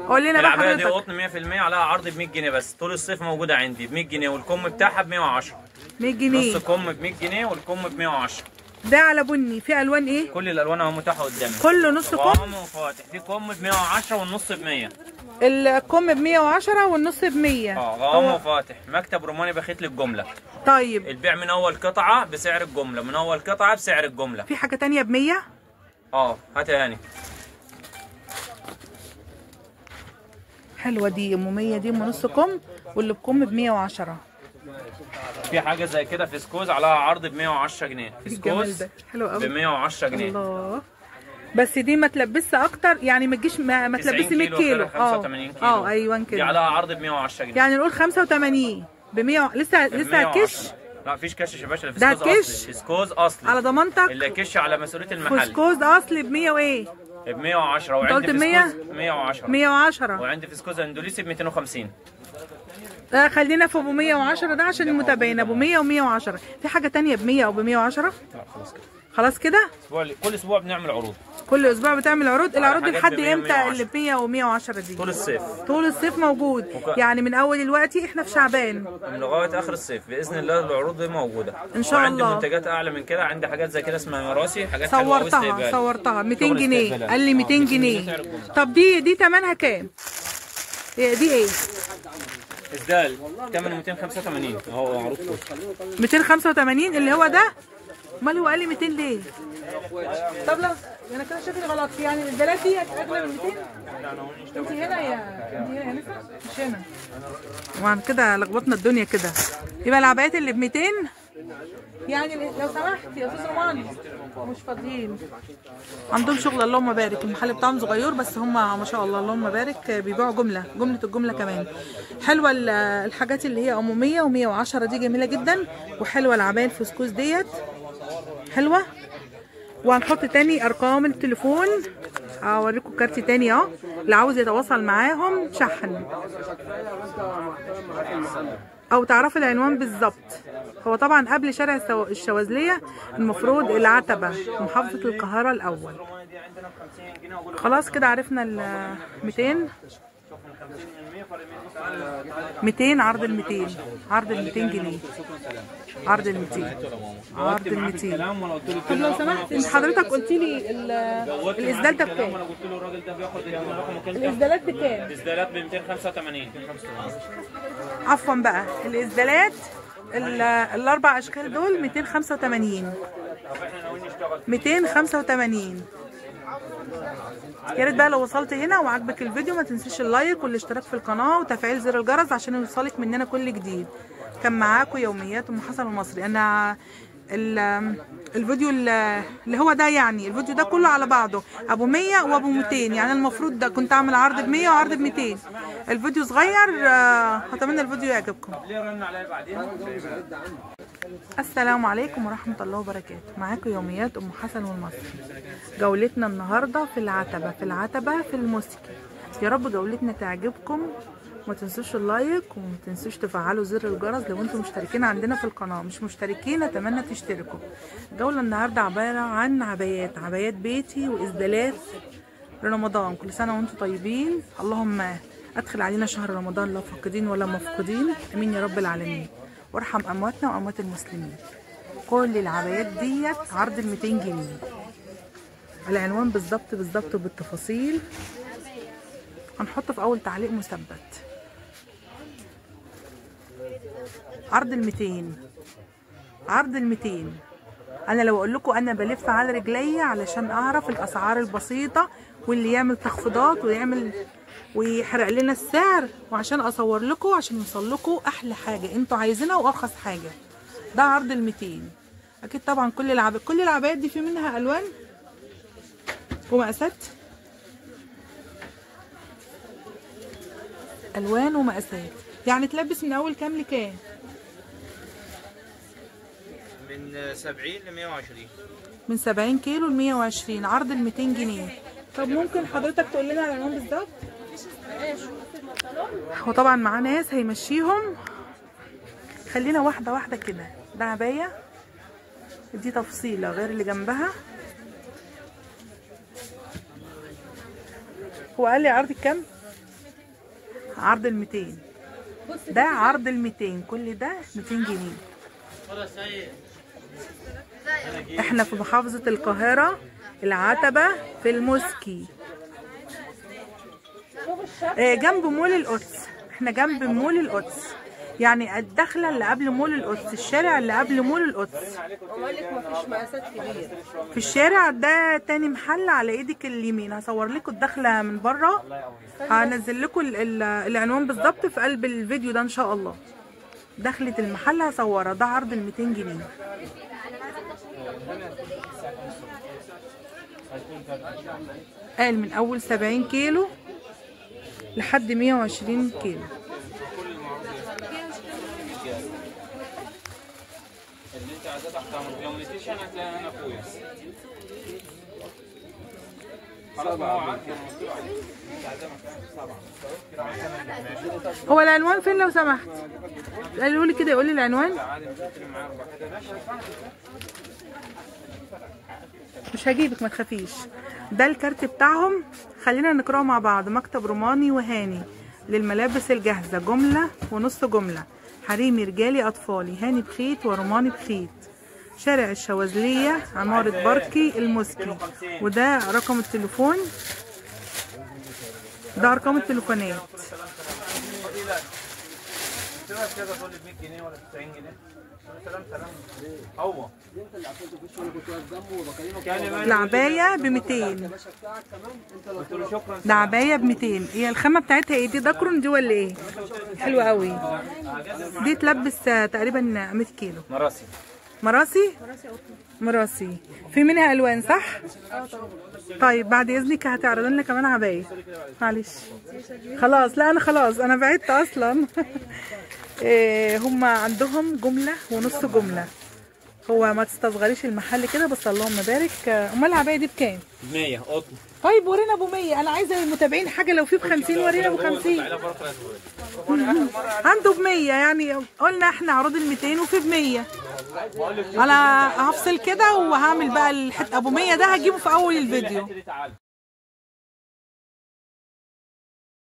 قول لنا بقى حضرتك. العبايه دي قطن 100% عليها عرض ب 100 جنيه بس، طول الصيف موجوده عندي ب 100 جنيه، والكم بتاعها ب 110. 100 جنيه. نص كم ب 100 جنيه والكم ب 110. ده على بني. في الوان ايه؟ كل الالوان اهو متاحه قدامي. كله نص كم؟ غامق وفاتح. في كم ب 110 والنص ب 100. الكم ب 110 والنص ب 100. غامق وفاتح. مكتب روماني بخيت للجمله. طيب البيع من اول قطعه بسعر الجمله، من اول قطعه بسعر الجمله. في حاجه ثانيه ب 100؟ هات يا هاني. حلوه دي ام 100 دي ام نص كم، واللي بكم ب 110. في حاجه زي كده فيسكوز عليها عرض ب 110 جنيه. فيسكوز حلو قوي ب 110 جنيه. الله. بس دي ما تلبسش اكتر يعني، ما تجيش ما تلبسي 100 كيلو. 85 كيلو. ايوه كده. دي عليها عرض ب 110 جنيه. يعني نقول 85 ب 100. لسه كش؟ لا مفيش كش يا باشا. ده فيسكوز اصلي. فيسكوز اصلي على ضمانتك. اللي كش على مسؤوليه المحل. فيسكوز اصلي ب 100 وايه؟ ب 110. وعندي فيسكوز 110. 110. وعندي فيسكوز اندونيسي ب 250. خلينا في ابو 110 ده عشان المتابعين. ابو 100 و110. في حاجه ثانيه ب 100 او ب 110؟ لا خلاص كده. خلاص كده؟ كل اسبوع بنعمل عروض. كل اسبوع بتعمل عروض. العروض حاجات لحد ب 100 امتى اللي ب 100 و110 دي؟ طول الصيف. طول الصيف موجود. يعني من اول دلوقتي احنا في شعبان من لغايه اخر الصيف باذن الله العروض دي موجوده ان شاء الله. وعندي منتجات اعلى من كده. عندي حاجات زي كده اسمها مراسي. حاجات حلوه صورتها 200 جنيه. قال لي 200 جنيه. طب دي ثمنها كام؟ دي ايه؟ اسدال ثمنه 285 اهو عروض كله. 285 اللي هو ده؟ امال هو قال لي 200 ليه؟ طب لا انا كده شكلي غلط. يعني الاسدالات دي اغلى من 200؟ انت هنا يا نسا؟ مش هنا. وعن كده لخبطنا الدنيا كده. يبقى العبايات اللي ب 200 يعني لو سمحت يا استاذ روماني مش فاضيين. عندهم شغل اللهم بارك. المحل بتاعهم صغير بس هم ما شاء الله اللهم بارك بيبيعوا جمله الجمله كمان. حلوه الحاجات اللي هي ام 100 و110 دي جميله جدا. وحلوه العبايه الفسكوس ديت حلوه. وهنحط تاني ارقام التليفون. هوريكم كارت تاني اهو اللي عاوز يتواصل معاهم شحن او تعرفوا العنوان بالظبط. هو طبعا قبل شارع الشواذليه، المفروض العتبه، محافظه القاهره الاول. خلاص كده عرفنا ال 200 عرض ال 200 عرض ال 200 جنيه. عرض ال 200 عرض ال 200. طب لو سمحت انت حضرتك قلت لي الاسدال ده بكام؟ الاسدالات بكام؟ الاسدالات ب 285. عفوا بقى الاسدالات الاربع اشكال دول 285. 285. يا ريت بقى لو وصلت هنا وعجبك الفيديو ما تنسيش اللايك والاشتراك في القناه وتفعيل زر الجرس عشان يوصلك مننا كل جديد. كان معاكم يوميات ام حسن المصري. انا الفيديو اللي هو ده يعني الفيديو ده كله على بعضه ابو 100 وابو 200. يعني المفروض ده كنت اعمل عرض ب 100 وعرض ب 200. الفيديو صغير. اتمنى الفيديو يعجبكم. السلام عليكم ورحمه الله وبركاته. معاكم يوميات ام حسن والمصري. جولتنا النهارده في العتبه في الموسكي. يا رب جولتنا تعجبكم. ما تنسوش اللايك وما تنسوش تفعلوا زر الجرس لو انتم مشتركين عندنا في القناه. مش مشتركين اتمنى تشتركوا. الجوله النهارده عباره عن عبايات بيتي واسدالات لرمضان. كل سنه وانتم طيبين. اللهم ادخل علينا شهر رمضان لا فاقدين ولا مفقودين. امين يا رب العالمين. وارحم امواتنا واموات المسلمين. كل العبايات ديت عرض ال 200 جنيه. العنوان بالظبط بالتفاصيل هنحط في اول تعليق مثبت. عرض ال 200 عرض ال 200. انا لو اقول لكم انا بلف على رجليا علشان اعرف الاسعار البسيطه واللي يعمل تخفيضات ويحرق لنا السعر، وعشان اصور لكم عشان يوصل لكم احلى حاجه انتوا عايزينها وارخص حاجه. ده عرض ال 200. اكيد طبعا كل العبايات دي في منها الوان ومقاسات. الوان ومقاسات. يعني تلبس من اول كام لكام؟ من 70 ل 120. من 70 كيلو ل 120. عرض ال 200 جنيه. طب ممكن حضرتك تقول لنا على العنوان بالظبط؟ هو طبعا معاه ناس هيمشيهم. خلينا واحده واحده كده. ده عبايه دي تفصيله غير اللي جنبها. هو قال لي عرض كام؟ عرض ال 200. ده عرض ال 200، كل ده 200 جنيه. احنا في محافظة القاهرة، العتبة في الموسكي، جنب مول القدس. احنا جنب مول القدس، يعني الدخلة اللي قبل مول القدس، الشارع اللي قبل مول القدس. مفيش مقاسات كبيرة في الشارع ده تاني محل على ايدك اليمين. هصور لكم الدخلة من بره، هنزل لكم العنوان بالظبط في قلب الفيديو ده ان شاء الله. دخلة المحل هصورها. ده عرض ال 200 جنيه. قال من اول 70 كيلو لحد 120 كيلو. اللي انت عايزاه تحت امرك، لو نسيتش انا هتلاقي انا اخويا. خلاص ما هو عندي هو العنوان فين لو سمحت؟ قالوا لي كده، يقول لي العنوان. مش هجيبك ما تخافيش. ده الكارت بتاعهم، خلينا نقراه مع بعض. مكتب روماني وهاني للملابس الجاهزة، جملة ونص جملة، حريمي رجالي أطفالي، هاني بخيت وروماني بخيت، شارع الشواذلية، عمارة بركي الموسكي. وده رقم التليفون، ده أرقام التليفونات. العباية ب 200. ده عباية ب 200. هي الخامة بتاعتها ايه؟ دي دكرون دي ولا ايه؟ حلوة قوي دي. تلبس تقريبا 100 كيلو. مراسي. مراسي؟ مراسي. في منها الوان صح؟ طيب بعد اذنك هتعرض لنا كمان عباية. معلش خلاص، لا انا خلاص انا بعدت اصلا. هم عندهم جملة ونص جملة. هو ما تستصغريش المحل كده بس اللهم بارك. امال العباية دي بكام؟ 100 قطن. طيب ورينا ابو 100. انا عايزه المتابعين حاجه لو في ب 50 ورينا ابو 50. عنده ب 100، يعني قلنا احنا عروض ال 200 وفي ب 100. انا هفصل كده وهعمل بقى الحته ابو 100 ده هجيبه في اول الفيديو.